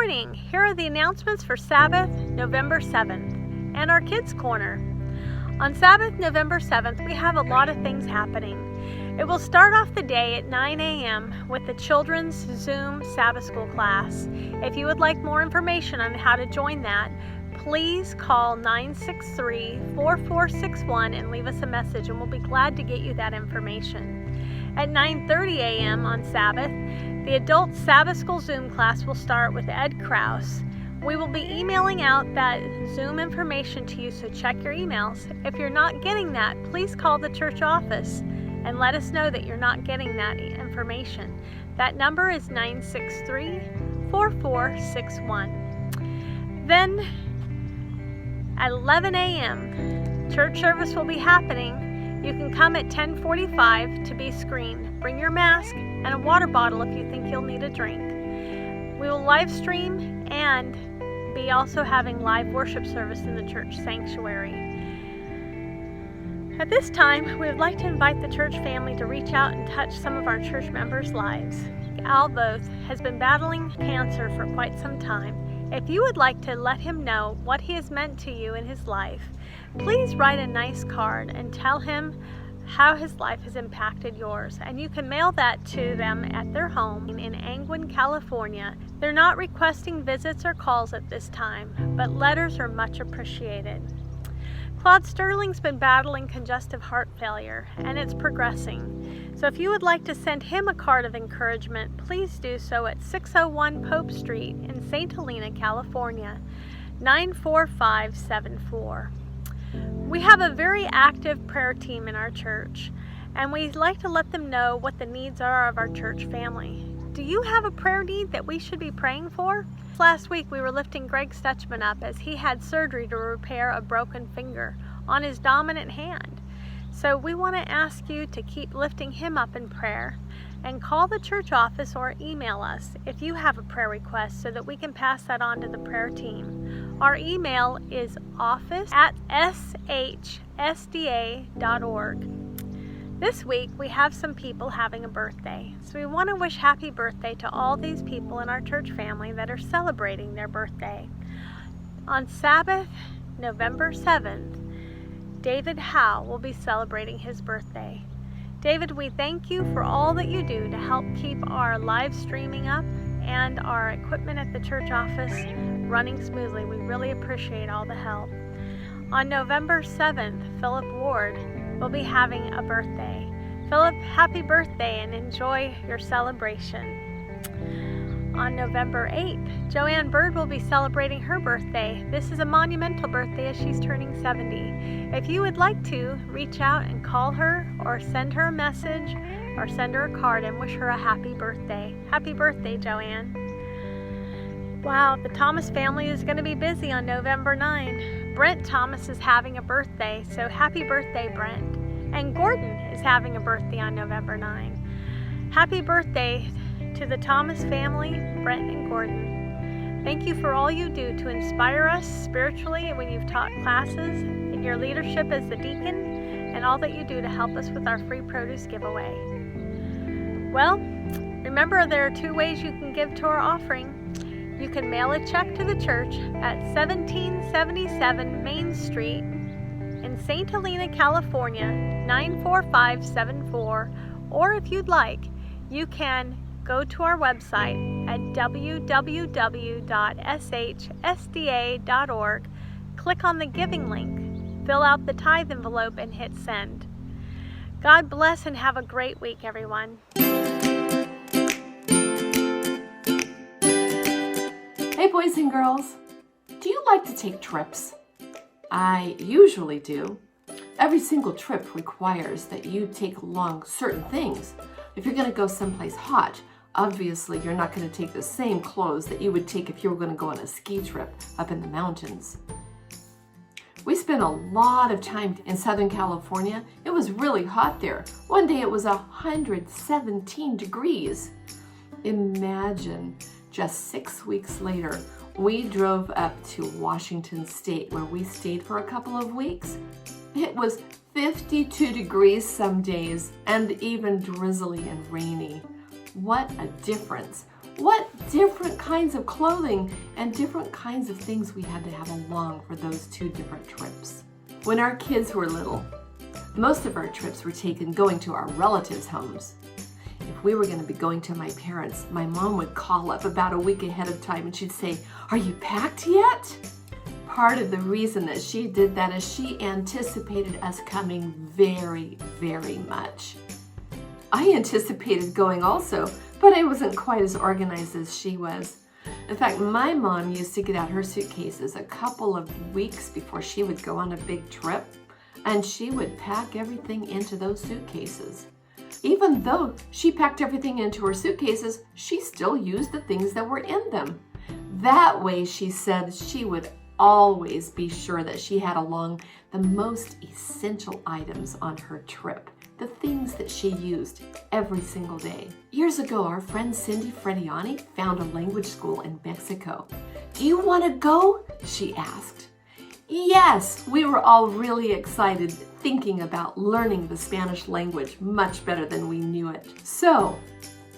morning. Here are the announcements for Sabbath, November 7th, and our Kids Corner. On Sabbath, November 7th, we have a lot of things happening. It will start off the day at 9 a.m. with the children's Zoom Sabbath School class. If you would like more information on how to join that, please call 963-4461 and leave us a message, and we'll be glad to get you that information. At 9:30 a.m. on Sabbath, the adult Sabbath School Zoom class will start with Ed Krause. We will be emailing out that Zoom information to you, so check your emails. If you're not getting that, please call the church office and let us know that you're not getting that information. That number is 963-4461. Then at 11 a.m., church service will be happening. You can come at 10:45 to be screened. Bring your mask and a water bottle if you think you'll need a drink. We will live stream and be also having live worship service in the church sanctuary. At this time, we would like to invite the church family to reach out and touch some of our church members' lives. Al Voth has been battling cancer for quite some time. If you would like to let him know what he has meant to you in his life, please write a nice card and tell him how his life has impacted yours. And you can mail that to them at their home in Angwin, California. They're not requesting visits or calls at this time, but letters are much appreciated. Claude Sterling's been battling congestive heart failure, and it's progressing. So if you would like to send him a card of encouragement, please do so at 601 Pope Street in St. Helena, California, 94574. We have a very active prayer team in our church, and we'd like to let them know what the needs are of our church family. Do you have a prayer need that we should be praying for? Last week we were lifting Greg Stutchman up as he had surgery to repair a broken finger on his dominant hand. So we want to ask you to keep lifting him up in prayer, and call the church office or email us if you have a prayer request so that we can pass that on to the prayer team. Our email is office@shsda.org. This week we have some people having a birthday, so we want to wish happy birthday to all these people in our church family that are celebrating their birthday. On Sabbath, November 7th, David Howe will be celebrating his birthday. David, we thank you for all that you do to help keep our live streaming up and our equipment at the church office running smoothly. We really appreciate all the help. On November 7th, Philip Ward will be having a birthday. Philip, happy birthday and enjoy your celebration. On November 8th, Joanne Bird will be celebrating her birthday. This is a monumental birthday as she's turning 70. If you would like to, reach out and call her or send her a message or send her a card and wish her a happy birthday. Happy birthday, Joanne. Wow, the Thomas family is going to be busy on November 9. Brent Thomas is having a birthday, so happy birthday, Brent. And Gordon is having a birthday on November 9. Happy birthday to the Thomas family, Brent and Gordon. Thank you for all you do to inspire us spiritually when you've taught classes, in your leadership as the deacon, and all that you do to help us with our free produce giveaway. Well, remember there are two ways you can give to our offering. You can mail a check to the church at 1777 Main Street in St. Helena, California, 94574, or if you'd like, you can go to our website at www.shsda.org, click on the giving link, fill out the tithe envelope, and hit send. God bless and have a great week, everyone. Hey boys and girls, do you like to take trips? I usually do. Every single trip requires that you take along certain things. If you're going to go someplace hot, obviously you're not going to take the same clothes that you would take if you were going to go on a ski trip up in the mountains. We spent a lot of time in Southern California. It was really hot there. One day it was 117 degrees. Imagine just 6 weeks later, we drove up to Washington State where we stayed for a couple of weeks. It was 52 degrees some days and even drizzly and rainy. What a difference. what different kinds of clothing and different kinds of things we had to have along for those 2 different trips. When our kids were little, most of our trips were taken going to our relatives' homes. If we were going to be going to my parents', my mom would call up about a week ahead of time and she'd say, "Are you packed yet?" Part of the reason that she did that is she anticipated us coming very, very much. I anticipated going also, but I wasn't quite as organized as she was. In fact, my mom used to get out her suitcases a couple of weeks before she would go on a big trip, and she would pack everything into those suitcases. Even though she packed everything into her suitcases, she still used the things that were in them. That way, she said, she would always be sure that she had along the most essential items on her trip, the things that she used every single day. Years ago, our friend Cindy Frediani found a language school in Mexico. "Do you want to go?" she asked. Yes, we were all really excited, thinking about learning the Spanish language much better than we knew it. So,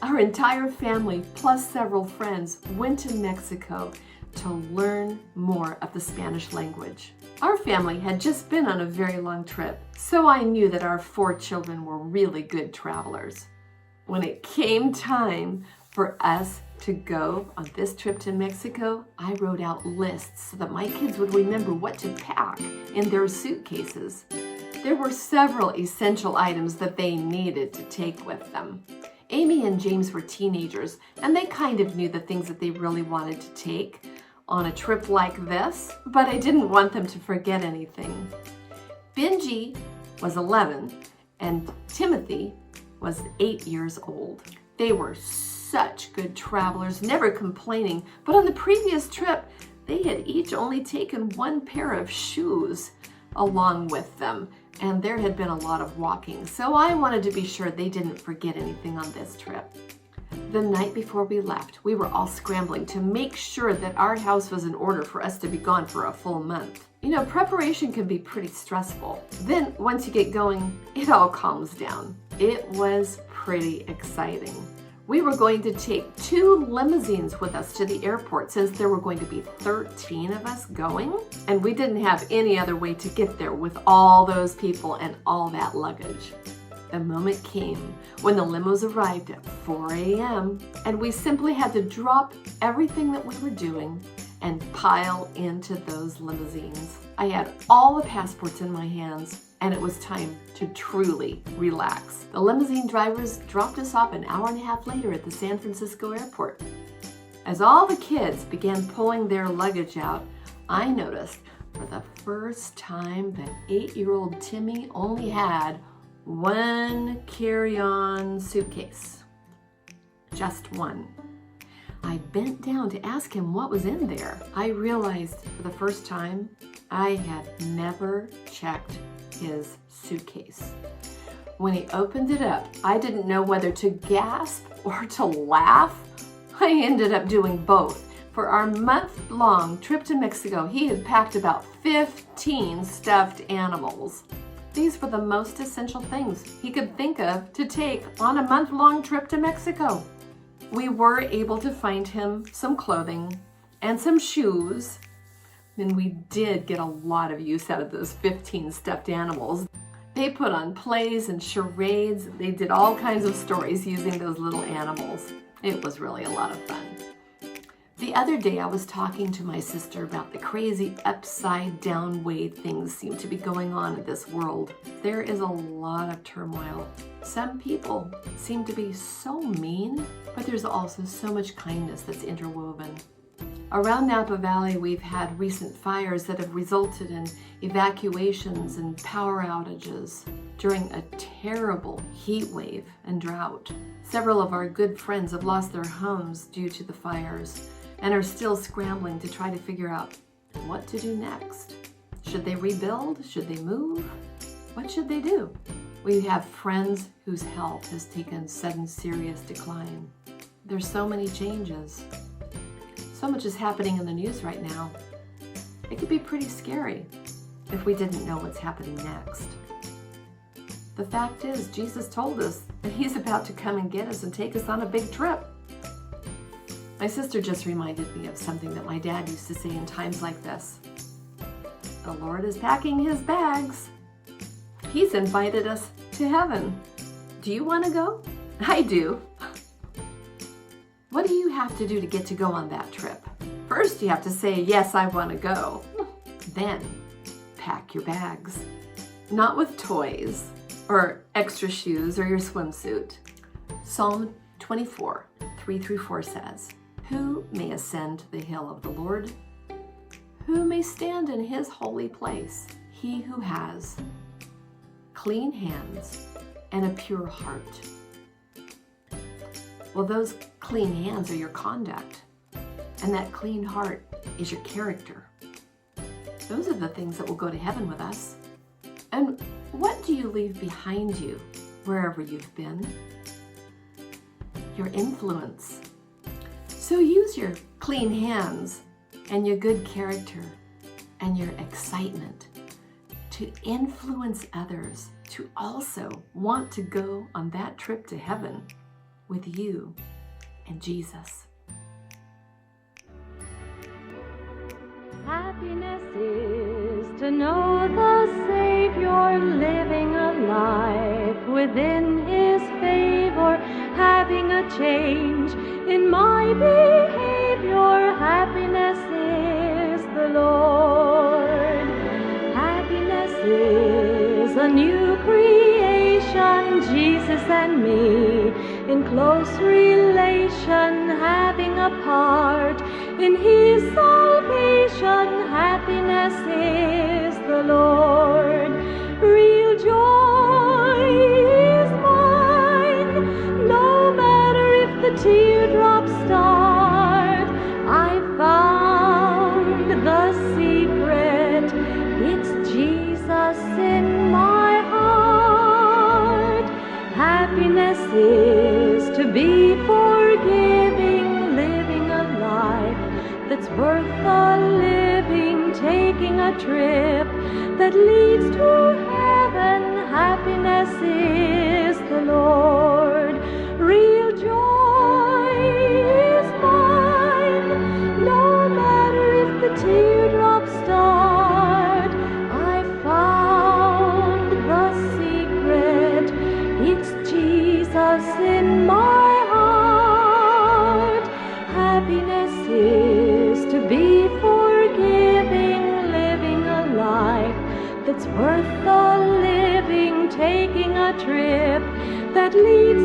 our entire family plus several friends went to Mexico to learn more of the Spanish language. Our family had just been on a very long trip, so I knew that our 4 children were really good travelers. When it came time for us to go on this trip to Mexico, I wrote out lists so that my kids would remember what to pack in their suitcases. There were several essential items that they needed to take with them. Amy and James were teenagers, and they kind of knew the things that they really wanted to take on a trip like this, but I didn't want them to forget anything. Benji was 11, and Timothy was 8 years old. They were such good travelers, never complaining, but on the previous trip, they had each only taken 1 pair of shoes along with them, and there had been a lot of walking, so I wanted to be sure they didn't forget anything on this trip. The night before we left, we were all scrambling to make sure that our house was in order for us to be gone for a full month. You know, preparation can be pretty stressful. Then, once you get going, it all calms down. It was pretty exciting. We were going to take 2 limousines with us to the airport since there were going to be 13 of us going, and we didn't have any other way to get there with all those people and all that luggage. The moment came when the limos arrived at 4 a.m. and we simply had to drop everything that we were doing and pile into those limousines. I had all the passports in my hands, and it was time to truly relax. The limousine drivers dropped us off an hour and a half later at the San Francisco airport. As all the kids began pulling their luggage out, I noticed for the first time that 8-year-old Timmy only had 1 carry-on suitcase. Just 1. I bent down to ask him what was in there. I realized for the first time I had never checked his suitcase. When he opened it up, I didn't know whether to gasp or to laugh. I ended up doing both. For our month-long trip to Mexico, he had packed about 15 stuffed animals. These were the most essential things he could think of to take on a month-long trip to Mexico. We were able to find him some clothing and some shoes, and we did get a lot of use out of those 15 stuffed animals. They put on plays and charades. They did all kinds of stories using those little animals. It was really a lot of fun. The other day I was talking to my sister about the crazy upside down way things seem to be going on in this world. There is a lot of turmoil. Some people seem to be so mean, but there's also so much kindness that's interwoven. Around Napa Valley, we've had recent fires that have resulted in evacuations and power outages during a terrible heat wave and drought. Several of our good friends have lost their homes due to the fires and are still scrambling to try to figure out what to do next. Should they rebuild? Should they move? What should they do? We have friends whose health has taken sudden serious decline. There's so many changes. So much is happening in the news right now. It could be pretty scary if we didn't know what's happening next. The fact is, Jesus told us that he's about to come and get us and take us on a big trip. My sister just reminded me of something that my dad used to say in times like this. The Lord is packing his bags. He's invited us to heaven. Do you want to go? I do. What do you have to do to get to go on that trip? First, you have to say, yes, I want to go. Then, pack your bags. Not with toys or extra shoes or your swimsuit. Psalm 24, 3-4 says, Who may ascend the hill of the Lord? Who may stand in his holy place? He who has clean hands and a pure heart. Well, those clean hands are your conduct, and that clean heart is your character. Those are the things that will go to heaven with us. And what do you leave behind you wherever you've been? Your influence. So use your clean hands and your good character and your excitement to influence others to also want to go on that trip to heaven with you and Jesus. Happiness is to know the Savior, living a life within His favor, having a change in my behavior. Happiness is the Lord. Happiness is a new creation, Jesus and me in close relation, having a part in His salvation. Happiness is the Lord. Real joy is mine, no matter if the teardrops start. I found the secret, it's Jesus in my heart. Happiness is to be forgiving, living a life that's worth the living, taking a trip that leads to heaven. Happiness is the Lord. Real joy is mine, no matter if the teardrops start. I found the secret, it's Jesus in my heart. Happiness is to be forgiving, living a life that's worth the living, taking a trip that leads